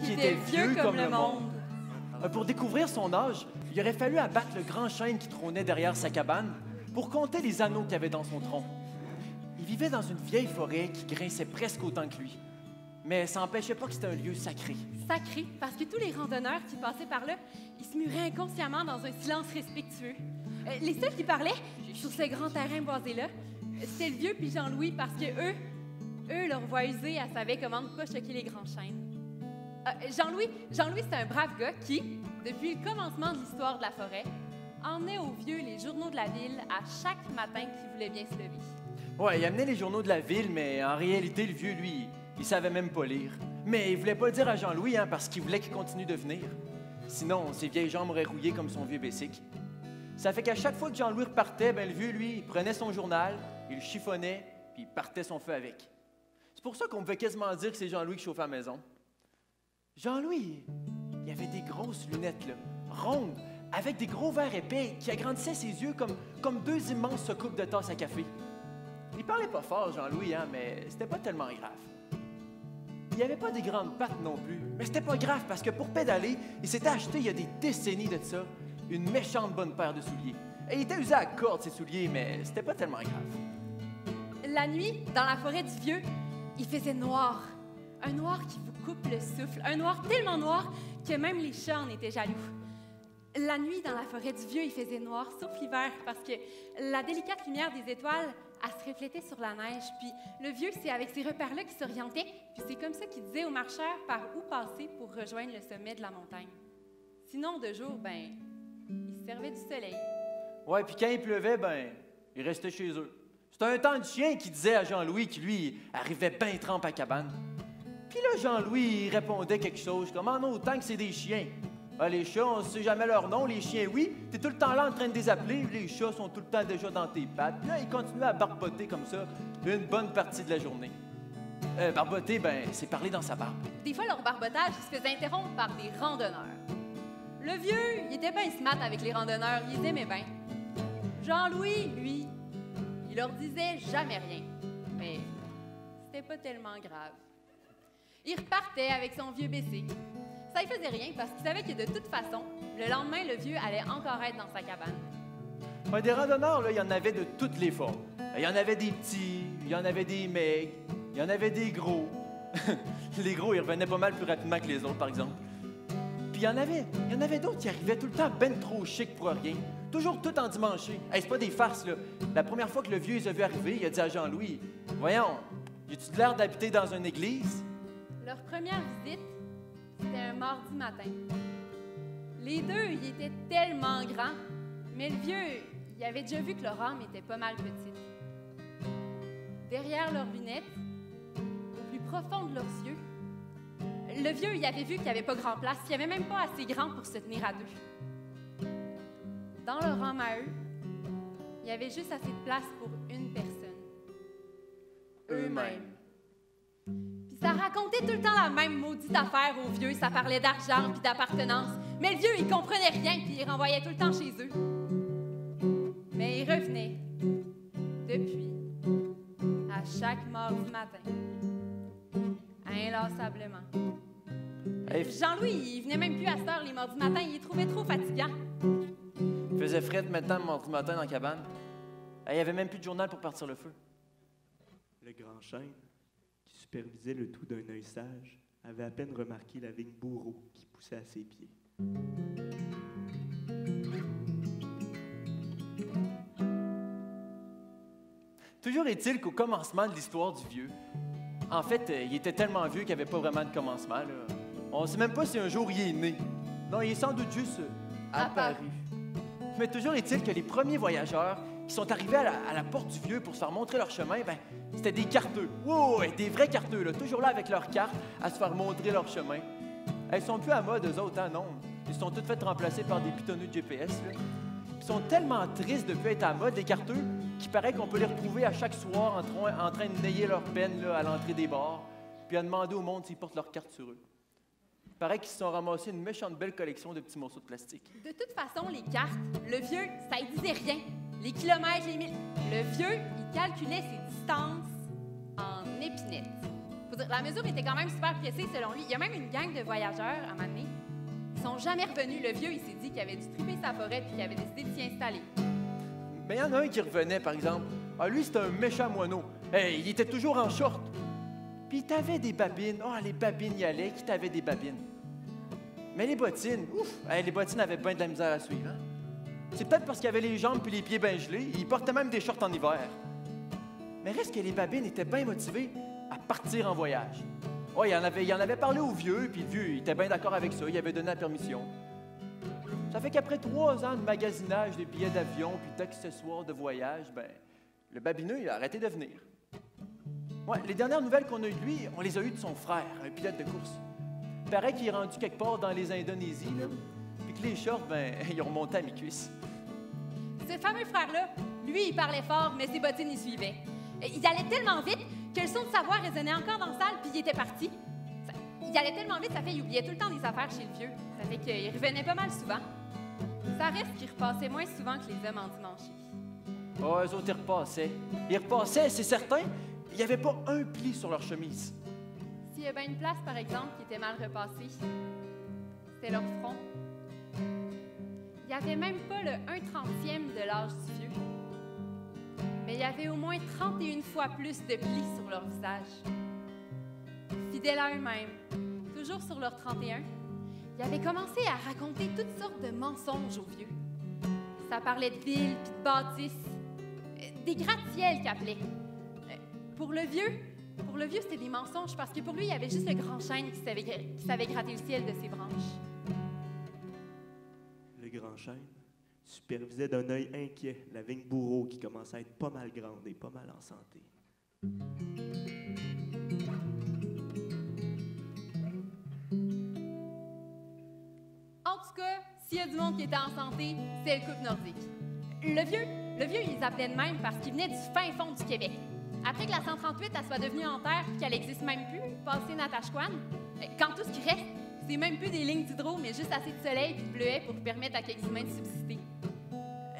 qui était vieux comme le monde. Pour découvrir son âge, il aurait fallu abattre le grand chêne qui trônait derrière sa cabane pour compter les anneaux qu'il y avait dans son tronc. Il vivait dans une vieille forêt qui grinçait presque autant que lui. Mais ça n'empêchait pas que c'était un lieu sacré. Sacré, parce que tous les randonneurs qui passaient par là, ils se muraient inconsciemment dans un silence respectueux. Les seuls qui parlaient sur ce grand terrain boisé-là, c'était le vieux puis Jean-Louis, parce que eux, leur voix usée, elle savait comment ne pas choquer les grands chênes. Jean-Louis, c'est un brave gars qui, depuis le commencement de l'histoire de la forêt, emmenait aux vieux les journaux de la ville à chaque matin qu'il voulait bien se lever. Ouais, il amenait les journaux de la ville, mais en réalité, le vieux, lui, il savait même pas lire. Mais il voulait pas le dire à Jean-Louis, parce qu'il voulait qu'il continue de venir. Sinon, ses vieilles jambes auraient rouillé comme son vieux Bessic. Ça fait qu'à chaque fois que Jean-Louis repartait, le vieux, lui, il prenait son journal, il le chiffonnait, puis il partait son feu avec. C'est pour ça qu'on pouvait quasiment dire que c'est Jean-Louis qui chauffait la maison. Jean-Louis, il avait des grosses lunettes, là, rondes, avec des gros verres épais qui agrandissaient ses yeux comme deux immenses coupes de tasse à café. Il parlait pas fort, Jean-Louis, mais c'était pas tellement grave. Il n'y avait pas des grandes pattes non plus, mais c'était pas grave parce que pour pédaler, il s'était acheté il y a des décennies de ça une méchante bonne paire de souliers. Et il était usé à corde, ses souliers, mais c'était pas tellement grave. La nuit, dans la forêt du vieux, il faisait noir. Un noir qui vous coupe le souffle. Un noir tellement noir que même les chats en étaient jaloux. La nuit, dans la forêt du vieux, il faisait noir, sauf l'hiver, parce que la délicate lumière des étoiles, elle se reflétait sur la neige. Puis le vieux, c'est avec ces repères-là qu'il s'orientait. Puis c'est comme ça qu'il disait aux marcheurs par où passer pour rejoindre le sommet de la montagne. Sinon, de jour, il se servait du soleil. Ouais, puis quand il pleuvait, il restait chez eux. C'était un temps de chien qui disait à Jean-Louis qui, lui, arrivait bien trempe à cabane. Puis là, Jean-Louis, il répondait quelque chose comme « Ah non, autant que c'est des chiens. Les chats, on ne sait jamais leur nom. Les chiens, oui. T'es tout le temps là en train de les appeler. Les chats sont tout le temps déjà dans tes pattes. » Puis là, il continuait à barboter comme ça une bonne partie de la journée. Barboter, c'est parler dans sa barbe. Des fois, leur barbotage se faisait interrompre par des randonneurs. Le vieux, il était bien smart avec les randonneurs. Il les aimait bien. Jean-Louis, lui, il leur disait jamais rien. Mais c'était pas tellement grave. Il repartait avec son vieux Bessic. Ça ne faisait rien parce qu'il savait que de toute façon, le lendemain, le vieux allait encore être dans sa cabane. Des randonneurs, là, il y en avait de toutes les formes. Il y en avait des petits, il y en avait des maigres, il y en avait des gros. Les gros, ils revenaient pas mal plus rapidement que les autres, par exemple. Puis il y en avait d'autres qui arrivaient tout le temps ben trop chic pour rien. Toujours tout endimanché. C'est pas des farces, là. La première fois que le vieux les a vus arriver, il a dit à Jean-Louis, « Voyons, as-tu de l'air d'habiter dans une église? » Leur première visite, c'était un mardi matin. Les deux, ils étaient tellement grands, mais le vieux, il avait déjà vu que leur âme était pas mal petite. Derrière leurs lunettes, au plus profond de leurs yeux, le vieux, il avait vu qu'il n'y avait pas grand place, qu'il n'y avait même pas assez grand pour se tenir à deux. Dans leur âme à eux, il y avait juste assez de place pour une personne. Eux-mêmes. Puis ça racontait tout le temps la même maudite affaire aux vieux. Ça parlait d'argent puis d'appartenance. Mais le vieux, il comprenait rien puis il renvoyait tout le temps chez eux. Mais il revenait, depuis, à chaque mardi matin, inlassablement. Jean-Louis, il venait même plus à cette heure les mardis matins. Il les trouvait trop fatigants. Il faisait frais maintenant le mardi matin dans la cabane. Il n'y avait même plus de journal pour partir le feu. Le grand chêne, qui supervisait le tout d'un œil sage, avait à peine remarqué la vigne bourreau qui poussait à ses pieds. Toujours est-il qu'au commencement de l'histoire du vieux, en fait, il était tellement vieux qu'il n'y avait pas vraiment de commencement, là. On ne sait même pas si un jour il est né. Non, il est sans doute juste apparu. Mais toujours est-il que les premiers voyageurs qui sont arrivés à la porte du vieux pour se faire montrer leur chemin, c'était des carteux. Wow, des vrais carteux, là, toujours là avec leurs cartes à se faire montrer leur chemin. Elles sont plus à mode, eux autres, non? Ils sont toutes faites remplacer par des pitonneux de GPS, là. Ils sont tellement tristes de ne plus être à mode, les carteux, qu'il paraît qu'on peut les retrouver à chaque soir en train de nailler leur peine là, à l'entrée des bars, puis à demander au monde s'ils portent leur carte sur eux. Il paraît qu'ils se sont ramassés une méchante belle collection de petits morceaux de plastique. De toute façon, les cartes, le vieux, ça ne disait rien. Les kilomètres, les milles. Le vieux, il calculait ses distances en épinettes. Faut dire, la mesure était quand même super pressée selon lui. Il y a même une gang de voyageurs, à un moment donné, ils sont jamais revenus. Le vieux, il s'est dit qu'il avait dû triper sa forêt puis qu'il avait décidé de s'y installer. Mais il y en a un qui revenait, par exemple. Ah, lui, c'était un méchant moineau. Hey, il était toujours en short. Puis il t'avait des babines. Ah, les babines y allaient, qui t'avait des babines. Mais les bottines, ouf! Hey, les bottines avaient bien de la misère à suivre, hein? C'est peut-être parce qu'il avait les jambes puis les pieds bien gelés. Il portait même des shorts en hiver. Mais reste que les babines étaient bien motivées à partir en voyage. Oh, il en avait parlé au vieux, puis le vieux, il était bien d'accord avec ça. Il avait donné la permission. Ça fait qu'après 3 ans de magasinage de billets d'avion puis d'accessoires de voyage, ben, le babineux, il a arrêté de venir. Ouais, les dernières nouvelles qu'on a eues de lui, on les a eues de son frère, un pilote de course. Il paraît qu'il est rendu quelque part dans les Indonésies, là, puis que les shorts, ben, ils ont remonté à mi-cuisse. Ce fameux frère-là, lui, il parlait fort, mais ses bottines y suivaient. Il allait tellement vite que le son de sa voix résonnait encore dans la salle, puis il était parti. Il allait tellement vite, ça fait qu'il oubliait tout le temps des affaires chez le vieux. Ça fait qu'il revenait pas mal souvent. Ça reste qu'il repassait moins souvent que les hommes en dimanche. Oh, eux autres, ils repassaient. Ils repassaient, c'est certain. Il n'y avait pas un pli sur leur chemise. S'il y a bien une place, par exemple, qui était mal repassée, c'était leur front. Il n'y avait même pas le 1/30e de l'âge du vieux. Mais il y avait au moins 31 fois plus de plis sur leur visage. Fidèles à eux-mêmes, toujours sur leur 31, ils avaient commencé à raconter toutes sortes de mensonges aux vieux. Ça parlait de villes puis de bâtisses, des gratte-ciels qu'ils appelaient. Pour le vieux, c'était des mensonges parce que pour lui, il y avait juste le grand chêne qui savait gratter le ciel de ses branches. Le grand chêne supervisait d'un œil inquiet la vigne bourreau qui commençait à être pas mal grande et pas mal en santé. En tout cas, s'il y a du monde qui était en santé, c'est le couple nordique. Le vieux, ils appelaient de même parce qu'il venait du fin fond du Québec. Après que la 138 elle soit devenue en terre et qu'elle n'existe même plus, passé Natashquan, quand tout ce qui reste, c'est même plus des lignes d'hydro, mais juste assez de soleil et de bleuets pour permettre à quelques humains de subsister.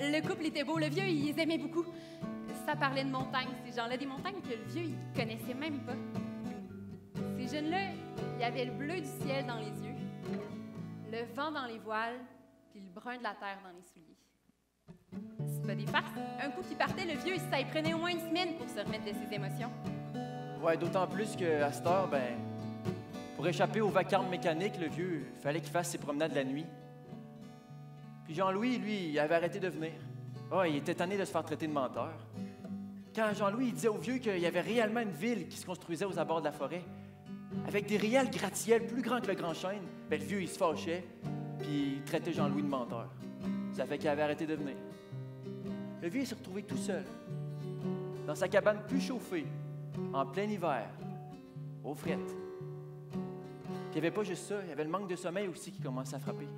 Le couple était beau, le vieux, il les aimait beaucoup. Ça parlait de montagnes, ces gens-là, des montagnes que le vieux, il connaissait même pas. Ces jeunes-là, il y avait le bleu du ciel dans les yeux, le vent dans les voiles, puis le brun de la terre dans les souliers. C'est pas des farces. Un coup qu'il partait, le vieux, ça y prenait au moins une semaine pour se remettre de ses émotions. Ouais, d'autant plus qu'à cette heure, ben, pour échapper au vacarme mécanique, le vieux, il fallait qu'il fasse ses promenades la nuit. Puis Jean-Louis, lui, il avait arrêté de venir. Ah, il était tanné de se faire traiter de menteur. Quand Jean-Louis il disait au vieux qu'il y avait réellement une ville qui se construisait aux abords de la forêt, avec des réels gratte-ciels plus grands que le Grand Chêne, ben, le vieux, il se fâchait, puis il traitait Jean-Louis de menteur. Ça fait qu'il avait arrêté de venir. Le vieux s'est retrouvé tout seul, dans sa cabane plus chauffée, en plein hiver, aux frettes. Puis il n'y avait pas juste ça, il y avait le manque de sommeil aussi qui commençait à frapper.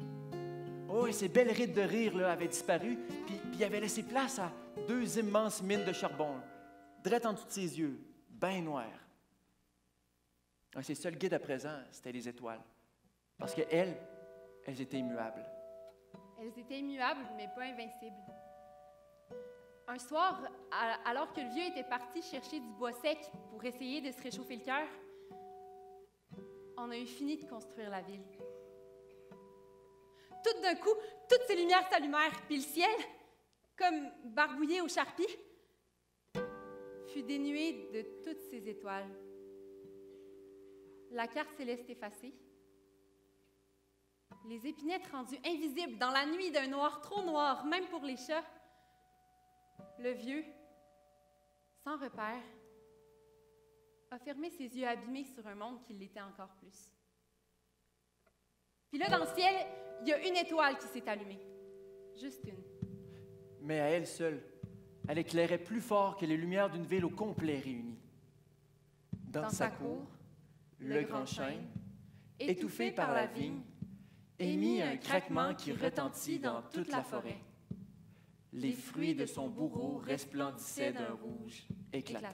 Oh, et ses belles rides de rire là, avaient disparu, puis il avait laissé place à 2 immenses mines de charbon, drette en dessous de ses yeux, bien noirs. Ses seuls guides à présent, c'était les étoiles, parce qu'elles étaient immuables. Elles étaient immuables, mais pas invincibles. Un soir, alors que le vieux était parti chercher du bois sec pour essayer de se réchauffer le cœur, on a eu fini de construire la ville. Tout d'un coup, toutes ces lumières s'allumèrent, puis le ciel, comme barbouillé au charpie, fut dénué de toutes ces étoiles. La carte céleste effacée, les épinettes rendues invisibles dans la nuit d'un noir trop noir, même pour les chats. Le vieux, sans repère, a fermé ses yeux abîmés sur un monde qui l'était encore plus. Puis là, dans le ciel, il y a une étoile qui s'est allumée. Juste une. Mais à elle seule, elle éclairait plus fort que les lumières d'une ville au complet réunies. Dans sa cour, le grand chêne, étouffé par la vigne, émit un craquement qui retentit dans toute la forêt. Les fruits de son bourreau resplendissaient d'un rouge éclatant.